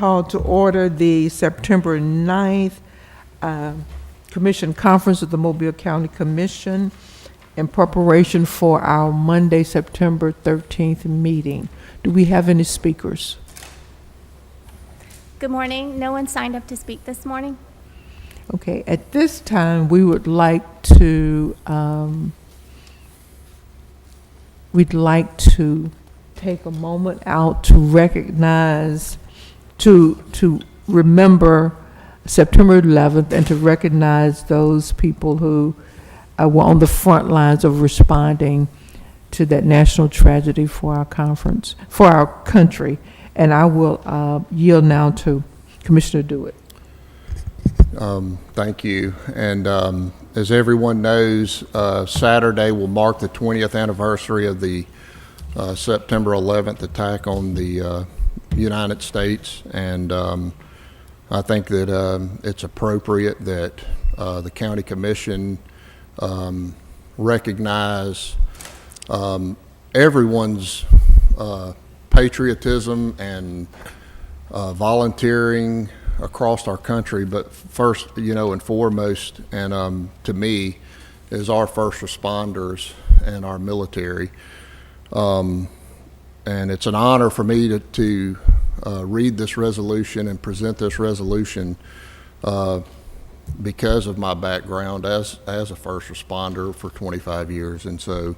Call to order the September 9th Commission Conference of the Mobile County Commission in preparation for our Monday, September 13th meeting. Do we have any speakers? Good morning. No one signed up to speak this morning. Okay, at this time, we would like to take a moment out to recognize, to remember September 11th and to recognize those people who were on the front lines of responding to that national tragedy for our conference, for our country. And I will yield now to Commissioner Dewitt. Thank you. And as everyone knows, Saturday will mark the 20th anniversary of the September 11th attack on the United States. And I think that it's appropriate that the County Commission recognize everyone's patriotism and volunteering across our country, but first, and foremost, and to me, is our first responders and our military. And it's an honor for me to read this resolution and present this resolution because of my background as a first responder for 25 years. And so,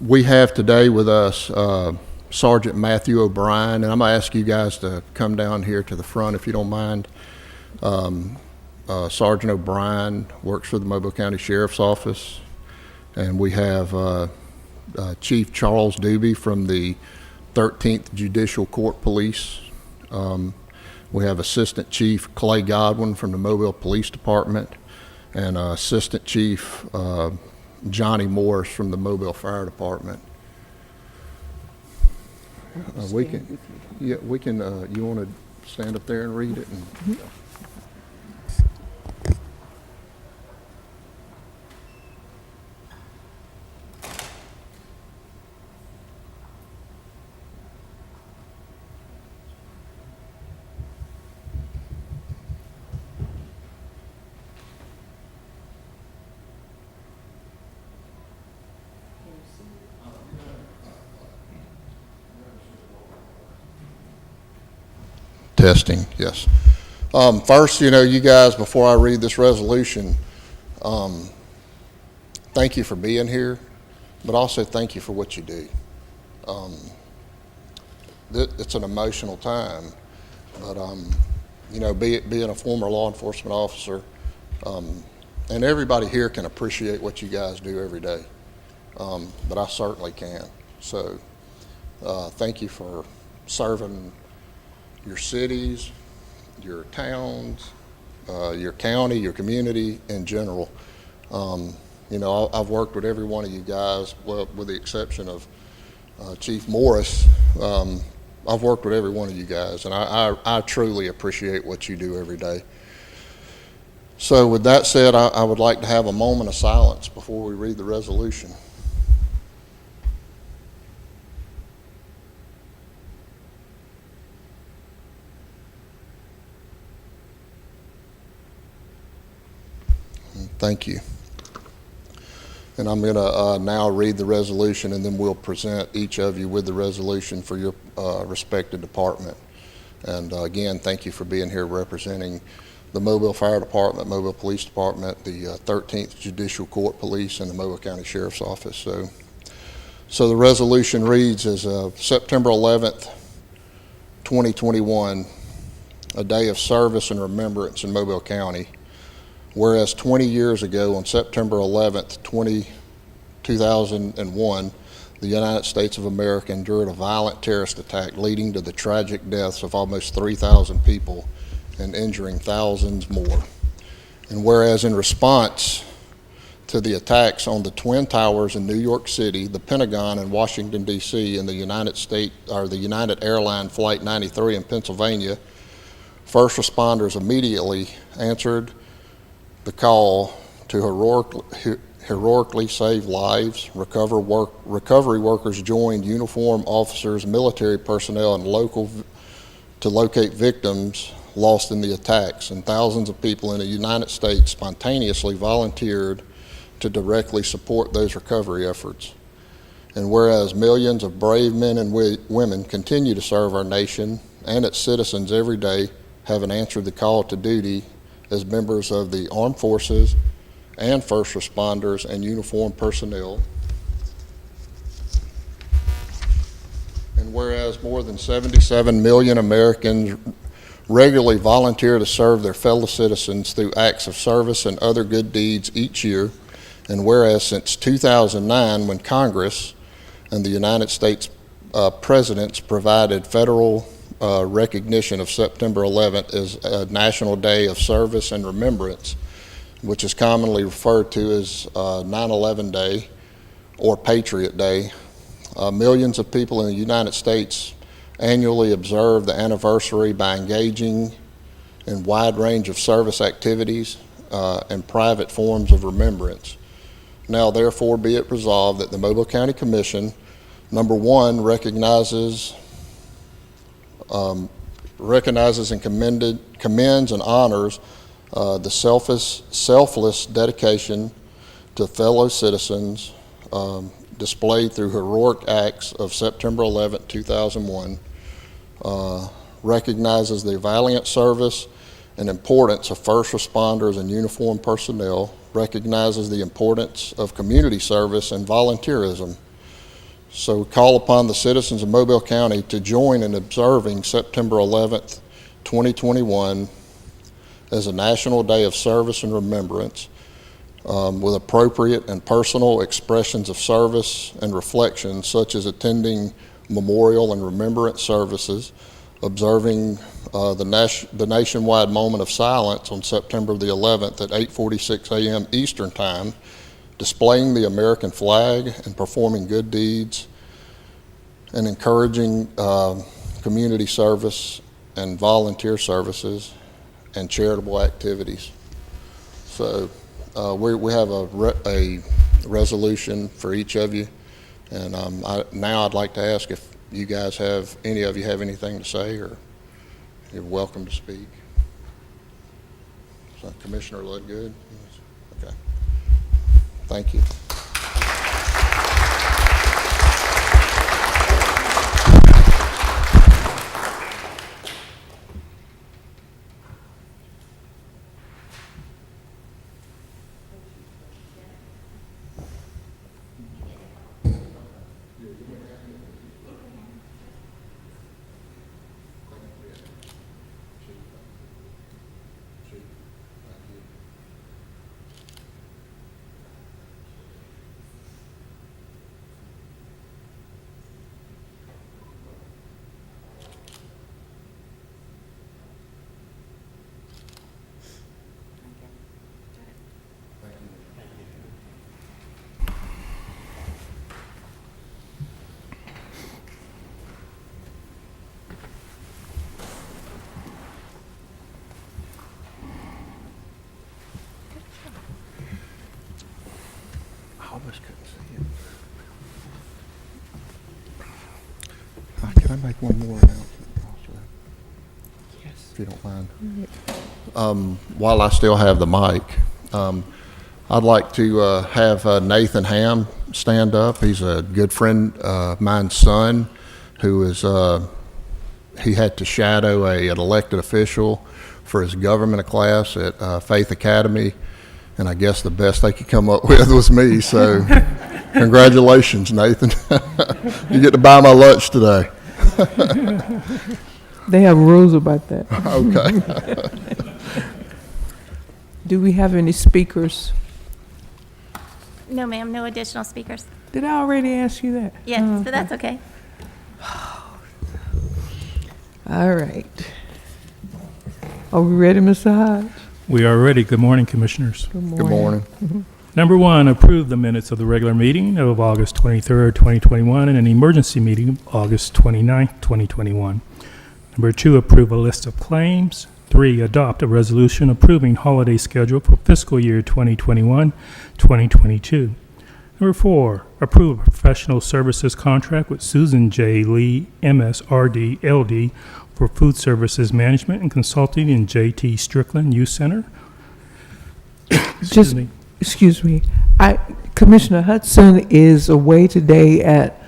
we have today with us Sergeant Matthew O'Brien, and I'm going to ask you guys to come down here to the front if you don't mind. Sergeant O'Brien works for the Mobile County Sheriff's Office, and we have Chief Charles Doobie from the 13th Judicial Court Police. We have Assistant Chief Clay Godwin from the Mobile Police Department, and Assistant Chief Johnny Morris from the Mobile Fire Department. We can. You want to stand up there and read it? And, Testing, yes. First, you guys, before I read this resolution, thank you for being here, but also thank you for what you do. It's an emotional time, but, being a former law enforcement officer, and everybody here can appreciate what you guys do every day, but I certainly can. So thank you for serving your cities, your towns, your county, your community in general. I've worked with every one of you guys, well, with the exception of Chief Morris. I've worked with every one of you guys, and I truly appreciate what you do every day. So with that said, I would like to have a moment of silence before we read the resolution. Thank you. And I'm going to now read the resolution, and then we'll present each of you with the resolution for your respective department. And again, thank you for being here representing the Mobile Fire Department, Mobile Police Department, the 13th Judicial Court Police, and the Mobile County Sheriff's Office. So the resolution reads as September 11th, 2021, a day of service and remembrance in Mobile County. Whereas 20 years ago, on September 11th, 2001, the United States of America endured a violent terrorist attack leading to the tragic deaths of almost 3,000 people and injuring thousands more. And whereas in response to the attacks on the Twin Towers in New York City, the Pentagon in Washington, D.C., and the United Airline Flight 93 in Pennsylvania, first responders immediately answered the call to heroically saved lives. Recovery workers joined uniformed officers, military personnel, and to locate victims lost in the attacks, and thousands of people in the United States spontaneously volunteered to directly support those recovery efforts. And whereas millions of brave men and women continue to serve our nation and its citizens every day, having answered the call to duty as members of the armed forces and first responders and uniformed personnel. And whereas more than 77 million Americans regularly volunteer to serve their fellow citizens through acts of service and other good deeds each year, and whereas since 2009, when Congress and the United States presidents provided federal recognition of September 11th as a National Day of Service and Remembrance, which is commonly referred to as 9/11 Day or Patriot Day, millions of people in the United States annually observe the anniversary by engaging in wide range of service activities and private forms of remembrance. Now, therefore, be it resolved that the Mobile County Commission, number one, recognizes and commends and honors the selfless dedication to fellow citizens displayed through heroic acts of September 11, 2001, recognizes the valiant service and importance of first responders and uniformed personnel, recognizes the importance of community service and volunteerism. So we call upon the citizens of Mobile County to join in observing September 11th, 2021 as a National Day of Service and Remembrance, with appropriate and personal expressions of service and reflection, such as attending memorial and remembrance services, observing the nationwide moment of silence on September the 11th at 8:46 a.m. Eastern Time, displaying the American flag and performing good deeds, and encouraging community service and volunteer services and charitable activities. So we have a resolution for each of you, and now I'd like to ask if you guys have, any of you have anything to say, or you're welcome to speak. So, Commissioner Ludgood? Okay. Thank you. I almost couldn't see it. Can I make one more announcement also? Yes. If you don't mind. While I still have the mic, I'd like to have Nathan Ham stand up. He's a good friend of mine's son, who is, he had to shadow an elected official for his government class at Faith Academy, and I guess the best they could come up with was me. So congratulations, Nathan. You get to buy my lunch today. They have rules about that. Okay. Do we have any speakers? No, ma'am, no additional speakers. Did I already ask you that? Yes, Oh, so that's okay. all right. Are we ready, Mr. Hodge? We are ready. Good morning, Commissioners. Good Good morning. Number one, approve the minutes of the regular meeting of August 23rd, 2021, and an emergency meeting August 29th, 2021. Number two, approve a list of claims. 3, adopt a resolution approving holiday schedule for fiscal year 2021-2022. Number 4, approve a professional services contract with Susan J. Lee, MSRD, LD, for food services management and consulting in J.T. Strickland Youth Center. Just, excuse me, Commissioner Hudson is away today at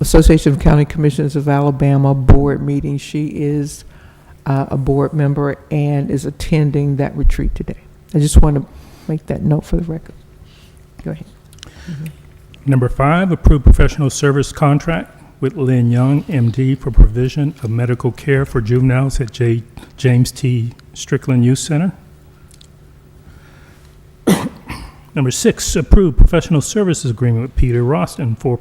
Association of County Commissioners of Alabama board meeting. She is a board member and is attending that retreat today. I just want to make that note for the record. Go ahead. Number 5, approve professional service contract with Lynn Young, MD, for provision of medical care for juveniles at James T. Strickland Youth Center. Number 6, approve professional services agreement with Peter Roston for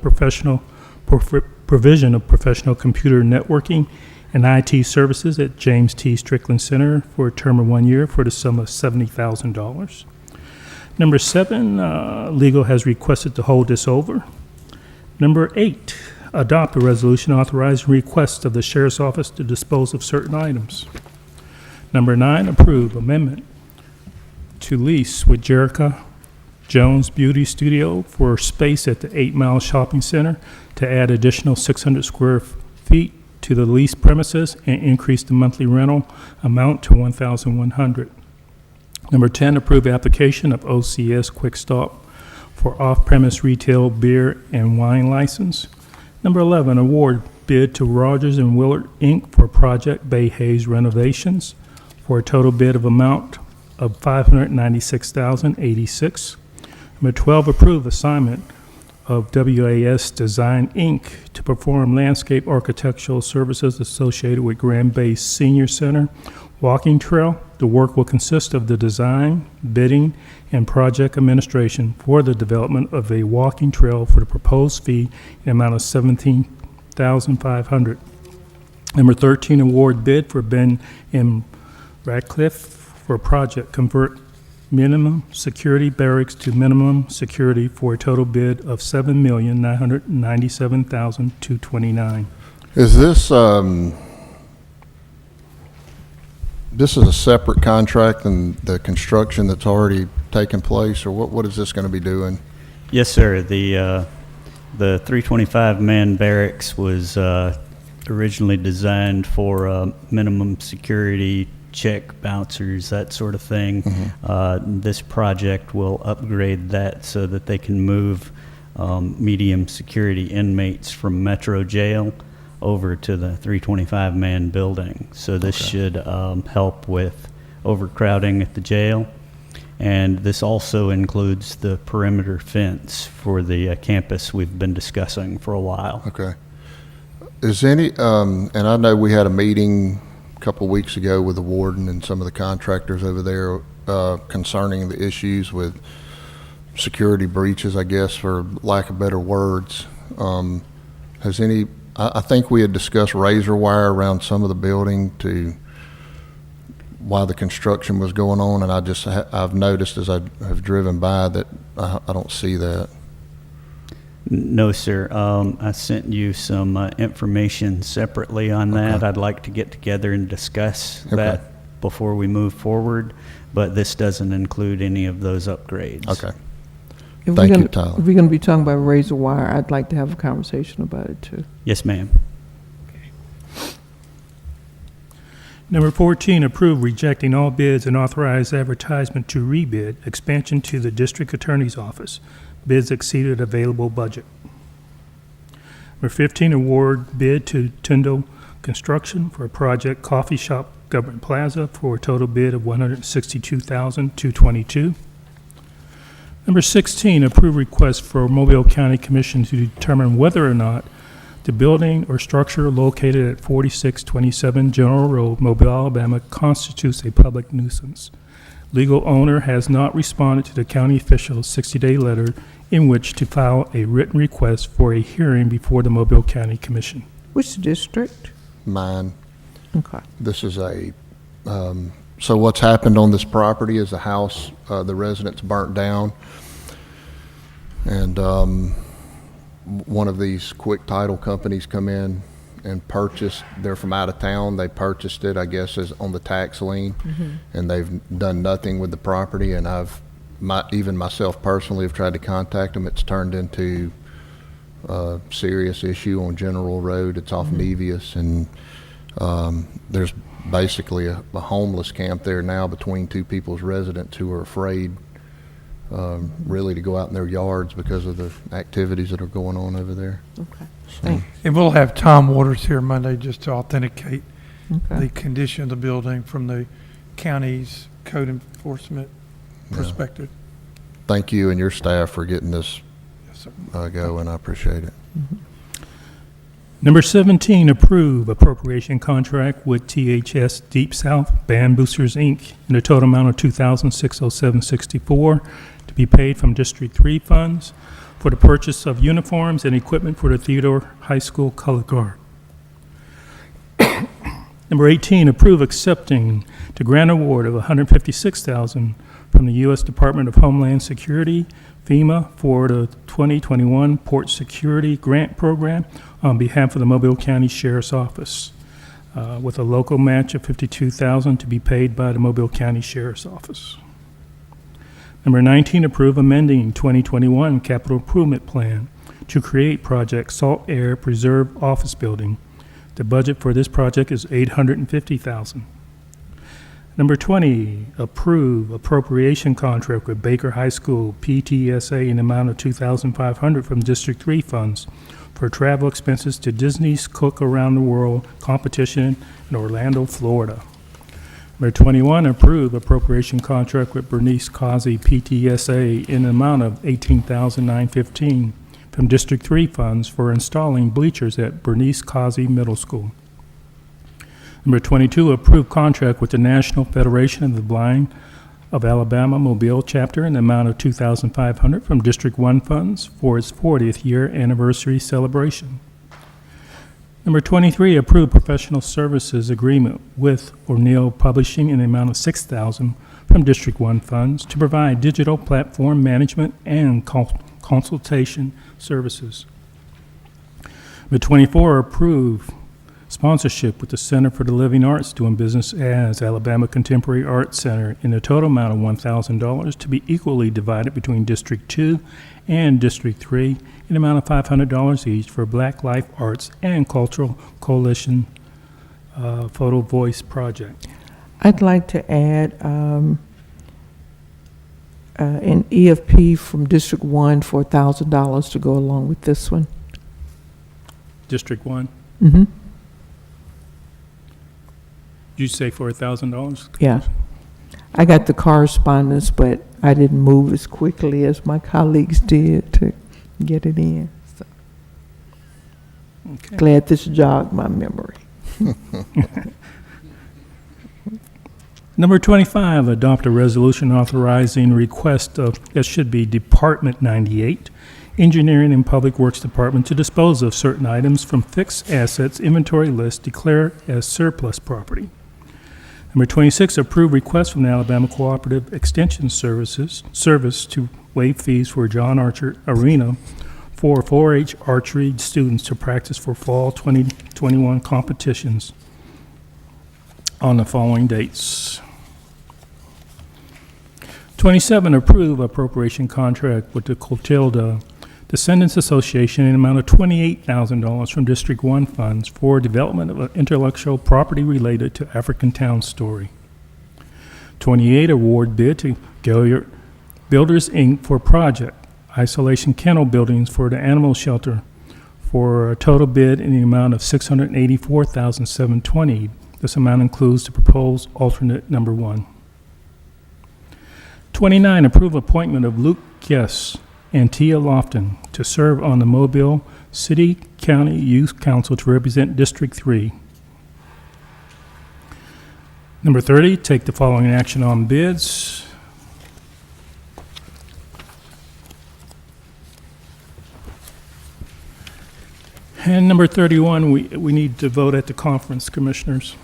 provision of professional computer networking and IT services at James T. Strickland Center for a term of 1 year for the sum of $70,000. Number 7, legal has requested to hold this over. Number 8, adopt a resolution authorizing request of the Sheriff's Office to dispose of certain items. Number 9, approve amendment to lease with Jerica Jones Beauty Studio for space at the 8 Mile Shopping Center to add additional 600 square feet to the lease premises and increase the monthly rental amount to $1,100. Number 10, approve application of OCS Quick Stop for off-premise retail beer and wine license. Number 11, award bid to Rogers and Willard, Inc. for Project Bay Hayes renovations for a total bid of amount of $596,086. Number 12, approve assignment of WAS Design, Inc. to perform landscape architectural services associated with Grand Bay Senior Center walking trail. The work will consist of the design, bidding, and project administration for the development of a walking trail for the proposed fee in the amount of $17,500. Number 13, award bid for Ben M. Radcliffe for project convert minimum security barracks to minimum security for a total bid of $7,997,229. Is this, this is a separate contract than the construction that's already taken place, or what is this going to be doing? Yes, sir. The 325-man barracks was originally designed for minimum security check bouncers, that sort of thing. Mm-hmm. This project will upgrade that so that they can move medium security inmates from Metro Jail over to the 325-man building. So this should help with overcrowding at the jail. And this also includes the perimeter fence for the campus we've been discussing for a while. Okay. Is any, and I know we had a meeting a couple of weeks ago with the warden and some of the contractors over there concerning the issues with security breaches, I guess, for lack of better words. Has any, I think we had discussed razor wire around some of the building to, while the construction was going on, and I've noticed as I have driven by that I don't see that. No, sir. I sent you some information separately on that. Okay. I'd like to get together and discuss that before we move forward, but this doesn't include any of those upgrades. Okay. Thank you, Tyler. If we're going to be talking about razor wire, I'd like to have a conversation about it too. Yes, ma'am. Number 14, approve rejecting all bids and authorize advertisement to rebid expansion to the district attorney's office. Bids exceeded available budget. Number 15, award bid to Tyndall Construction for a project Coffee Shop Government Plaza for a total bid of $162,222. Number 16, approve request for Mobile County Commission to determine whether or not the building or structure located at 4627 General Road, Mobile, Alabama, constitutes a public nuisance. Legal owner has not responded to the county official's 60-day letter in which to file a written request for a hearing before the Mobile County Commission. Which district? Mine. Okay. This is a, so what's happened on this property is the house, the residence burnt down. And one of these quick title companies come in and purchased, they're from out of town, they purchased it, I guess, as on the tax lien, and they've done nothing with the property, and even myself personally have tried to contact them. It's turned into a serious issue on General Road. It's off Nevius, and there's basically a homeless camp there now between two people's residents who are afraid really to go out in their yards because of the activities that are going on over there. Okay, thanks. And we'll have Tom Waters here Monday just to authenticate Okay. the condition of the building from the county's code enforcement perspective. Thank you and your staff for getting this Yes, sir. going. I appreciate it. Number 17, approve appropriation contract with THS Deep South Band Boosters, Inc. in a total amount of $2,607.64 to be paid from District 3 funds for the purchase of uniforms and equipment for the Theodore High School Color Guard. Number 18, approve accepting the grant award of $156,000 from the U.S. Department of Homeland Security, FEMA, for the 2021 Port Security Grant Program on behalf of the Mobile County Sheriff's Office, with a local match of $52,000 to be paid by the Mobile County Sheriff's Office. Number 19, approve amending 2021 Capital Improvement Plan to create Project Salt Air Preserve Office Building. The budget for this project is $850,000. Number 20, approve appropriation contract with Baker High School PTSA in the amount of $2,500 from District 3 funds for travel expenses to Disney's Cook Around the World competition in Orlando, Florida. Number 21, approve appropriation contract with Bernice Causey PTSA in the amount of $18,915 from District 3 funds for installing bleachers at Bernice Causey Middle School. Number 22, approve contract with the National Federation of the Blind of Alabama Mobile Chapter in the amount of $2,500 from District 1 funds for its 40th year anniversary celebration. Number 23, approve professional services agreement with O'Neill Publishing in the amount of $6,000 from District 1 funds to provide digital platform management and consultation services. Number 24, approve sponsorship with the Center for the Living Arts doing business as Alabama Contemporary Arts Center in a total amount of $1,000 to be equally divided between District 2 and District 3 in the amount of $500 each for Black Life Arts and Cultural Coalition Photo Voice Project. I'd like to add an EFP from District 1 for $1,000 to go along with this one. District 1, Mm-hmm. did you say for $1,000? Yeah. I got the correspondence, but I didn't move as quickly as my colleagues did to get it in. So Okay. glad this jogged my memory. Number 25, adopt a resolution authorizing request of, that should be Department 98, Engineering and Public Works Department to dispose of certain items from fixed assets inventory list declared as surplus property. Number 26, approve request from the Alabama Cooperative Extension Service to waive fees for John Archer Arena for 4-H archery students to practice for fall 2021 competitions on the following dates. 27, approve appropriation contract with the Clotilda Descendants Association in an amount of $28,000 from District 1 funds for development of intellectual property related to African Town Story. 28, award bid to Gilliard Builders, Inc. for project isolation kennel buildings for the animal shelter for a total bid in the amount of $684,720. This amount includes the proposed alternate number 1. 29, approve appointment of Luke Guess and Tia Lofton to serve on the Mobile City County Youth Council to represent District 3. Number 30, take the following action on bids. And number 31, we need to vote at the conference, Commissioners.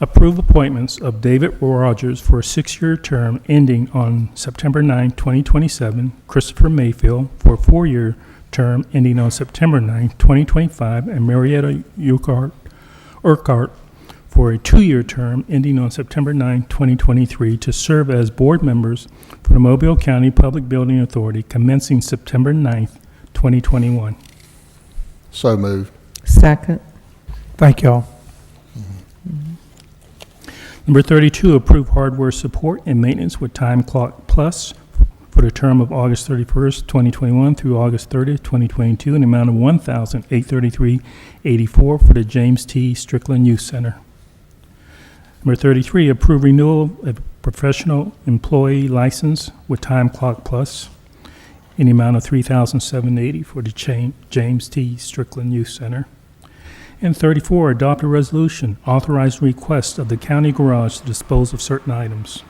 Approve appointments of David Rogers for a 6-year term ending on September 9, 2027, Christopher Mayfield for a 4-year term ending on September 9, 2025, and Marietta Urquhart for a 2-year term ending on September 9, 2023, to serve as board members for the Mobile County Public Building Authority commencing September 9, 2021. So moved. Second. Thank y'all. Number 32, approve hardware support and maintenance with Time Clock Plus for the term of August 31st, 2021 through August 30th, 2022, in the amount of $1,833.84 for the James T. Strickland Youth Center. Number 33, approve renewal of professional employee license with Time Clock Plus in the amount of $3,780 for the James T. Strickland Youth Center. And 34, adopt a resolution authorizing request of the county garage to dispose of certain items.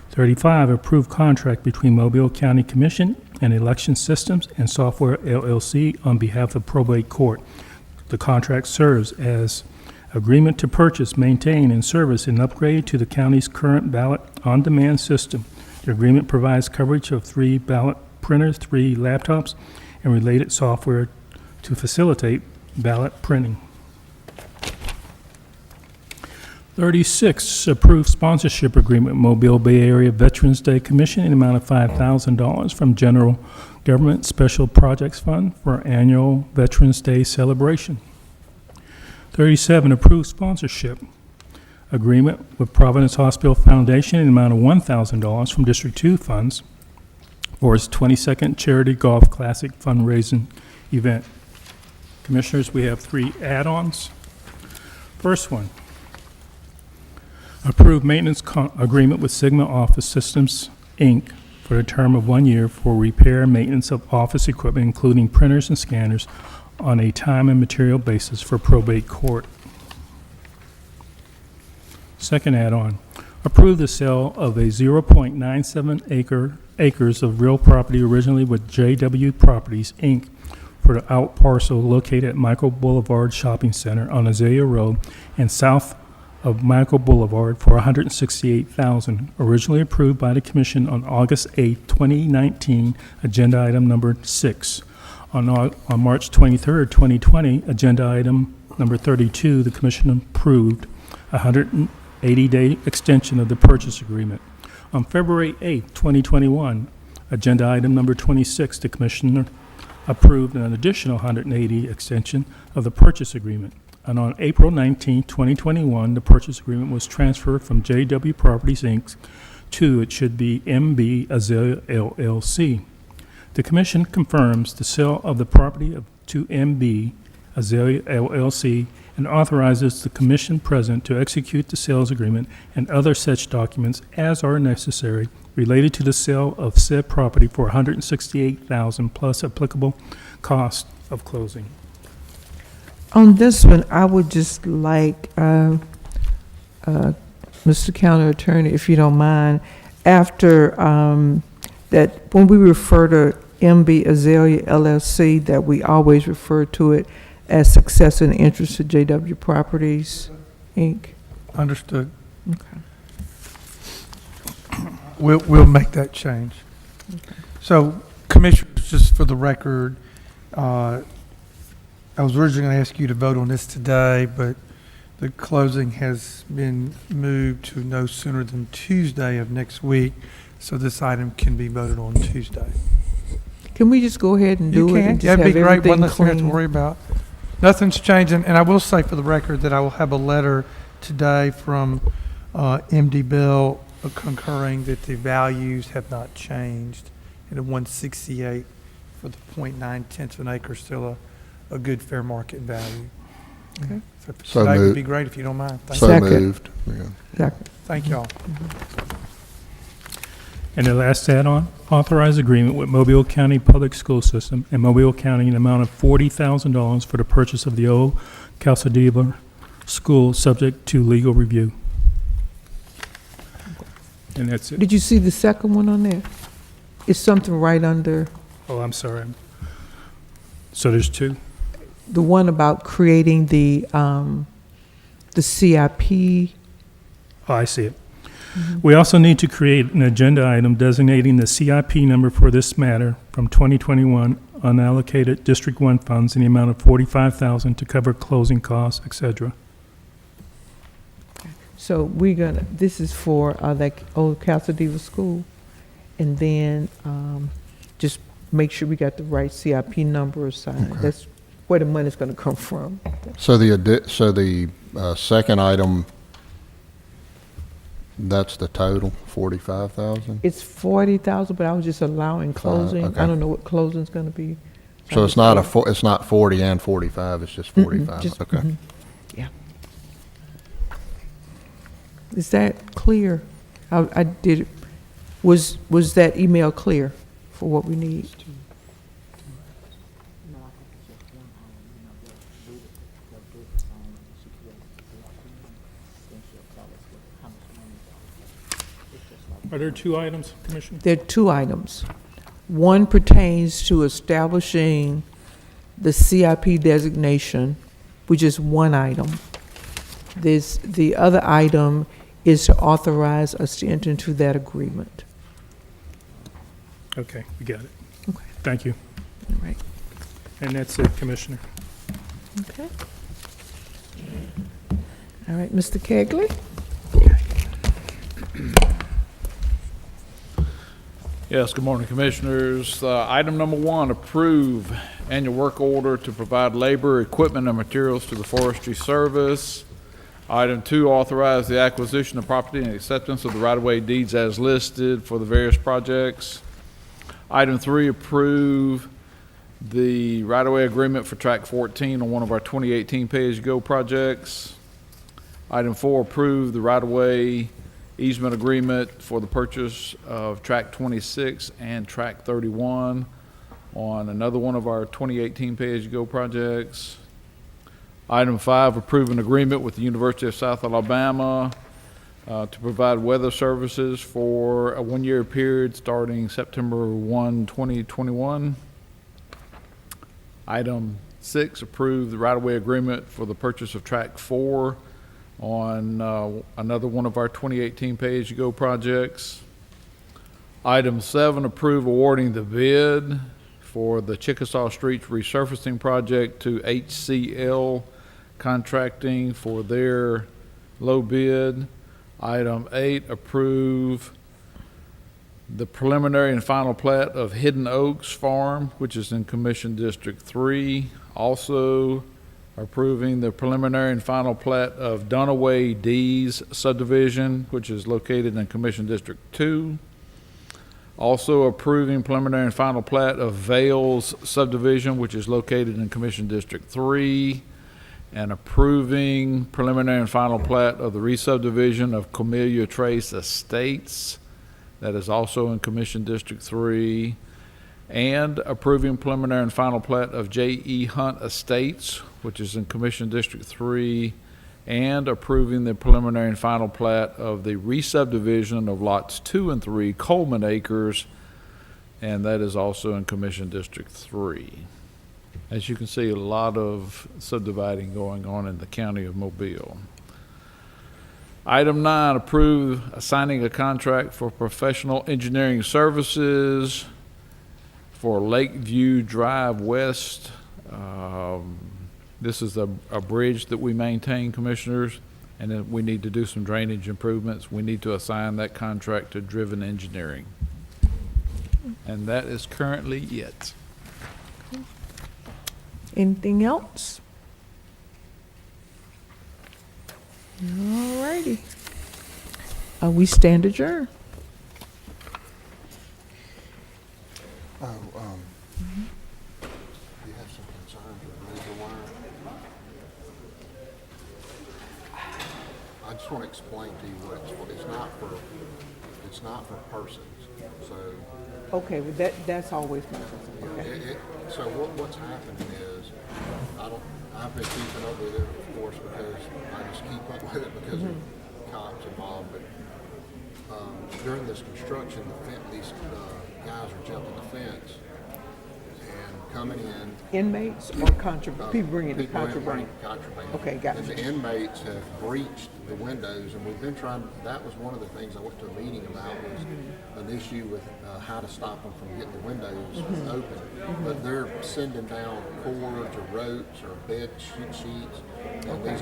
35, approve contract between Mobile County Commission and Election Systems and Software LLC on behalf of Probate Court. The contract serves as agreement to purchase, maintain, and service an upgrade to the county's current ballot on-demand system. The agreement provides coverage of 3 ballot printers, 3 laptops, and related software to facilitate ballot printing. 36, approve sponsorship agreement with Mobile Bay Area Veterans Day Commission in the amount of $5,000 from General Government Special Projects Fund for annual Veterans Day celebration. 37, approve sponsorship agreement with Providence Hospital Foundation in the amount of $1,000 from District 2 funds for its 22nd Charity Golf Classic fundraising event. Commissioners, we have 3 add-ons. First one, approve maintenance agreement with Sigma Office Systems, Inc. for a term of 1 year for repair and maintenance of office equipment, including printers and scanners, on a time and material basis for probate court. Second add-on, approve the sale of a 0.97 acres of real property originally with JW Properties, Inc. for the out parcel located at Michael Boulevard Shopping Center on Azalea Road and south of Michael Boulevard for $168,000, originally approved by the Commission on August 8, 2019, agenda item number 6. On March 23, 2020, agenda item number 32, the Commission approved a 180-day extension of the purchase agreement. On February 8, 2021, agenda item number 26, the Commissioner approved an additional 180 extension of the purchase agreement. And on April 19, 2021, the purchase agreement was transferred from JW Properties, Inc. to, it should be MB Azalea LLC. The Commission confirms the sale of the property to MB Azalea LLC and authorizes the Commission President to execute the sales agreement and other such documents as are necessary related to the sale of said property for $168,000 plus applicable cost of closing. On this one, I would just like, Mr. County Attorney, if you don't mind, after that, when we refer to MB Azalea LLC, that we always refer to it as successor in interest to JW Properties, Inc. Understood. Okay. We'll make that change. So, Commissioners, just for the record, I was originally going to ask you to vote on this today, but the closing has been moved to no sooner than Tuesday of next week, so this item can be voted on Tuesday. Can we just go ahead and You do it? can. And just That'd be have great. One everything less thing I have to clean? worry about. Nothing's changing, and I will say for the record that I will have a letter today from MD Bill concurring that the values have not changed, and the 168 for the 0.9 of an acre is still a good fair market value. Okay. So today would be great if you don't mind. Thank So you. Second. moved. Yeah. Second. Thank y'all. And the last add-on, authorize agreement with Mobile County Public School System and Mobile County in an amount of $40,000 for the purchase of the old Calzadilla School, subject to legal review. And that's it. Did you see the second one on there? It's something right under Oh, I'm sorry. So there's 2? the one about creating the CIP. Oh, I see it. We also need to create an agenda item designating the CIP number for this matter from 2021 unallocated District 1 funds in the amount of $45,000 to cover closing costs, etc. So this is for that old Calcadeva school. And then just make sure we got the right CIP number assigned. Okay. That's where the money's gonna come from. So the second item, that's the total, 45,000? It's 40,000, but I was just allowing closing. okay. I don't know what closing's gonna be. So it's not it's not 40 and 45, it's just 45, just- okay. Yeah. Is that clear? I did it. Was that email clear for what we need? Are there two items, Commissioner? There are two items. One pertains to establishing the CIP designation, which is one item. The other item is to authorize us to enter into that agreement. Okay, we got it. Okay. Thank you. All right. And that's it, Commissioner. Okay. All right, Mr. Kegley? Yes, good morning, Commissioners. Item number 1, approve annual work order to provide labor, equipment, and materials to the Forestry Service. Item 2, authorize the acquisition of property and acceptance of the right-of-way deeds as listed for the various projects. Item 3, approve the right-of-way agreement for Track 14 on one of our 2018 pay-as-you-go projects. Item 4, approve the right-of-way easement agreement for the purchase of Track 26 and Track 31 on another one of our 2018 pay-as-you-go projects. Item 5, approve an agreement with the University of South Alabama to provide weather services for a one-year period starting September 1, 2021. Item 6, approve the right-of-way agreement for the purchase of Track 4 on another one of our 2018 pay-as-you-go projects. Item 7, approve awarding the bid for the Chickasaw Street resurfacing project to HCL Contracting for their low bid. Item 8, approve the preliminary and final plat of Hidden Oaks Farm, which is in Commission District 3. Also approving the preliminary and final plat of Dunaway D's subdivision, which is located in Commission District 2. Also approving preliminary and final plat of Vales subdivision, which is located in Commission District 3. And approving preliminary and final plat of the re-subdivision of Camellia Trace Estates, that is also in Commission District 3. And approving preliminary and final plat of J.E. Hunt Estates, which is in Commission District 3, and approving the preliminary and final plat of the re-subdivision of lots 2 and 3, Coleman Acres, and that is also in Commission District 3. As you can see, a lot of subdividing going on in the county of Mobile. Item 9, approve assigning a contract for professional engineering services for Lakeview Drive West. This is a bridge that we maintain, Commissioners, and then we need to do some drainage improvements. We need to assign that contract to Driven Engineering. And that is currently it. Anything else? All righty. We stand adjourned. Oh, you have some concerns with legal wire? I just want to explain to you what it's not for persons. So, Okay, well that's always my concern. so what's happening is, I've been keeping up with it, of course, because I just keep up with it because of cops involved, but during this construction, these guys are jumping the fence, and coming in. Inmates or people bringing the People contraband? contraband. Okay, got And you. the inmates have breached the windows, and we've been trying, that was one of the things I went to a meeting about, was an issue with how to stop them from getting the windows open. But they're sending down cords or ropes or bed sheets, and these guys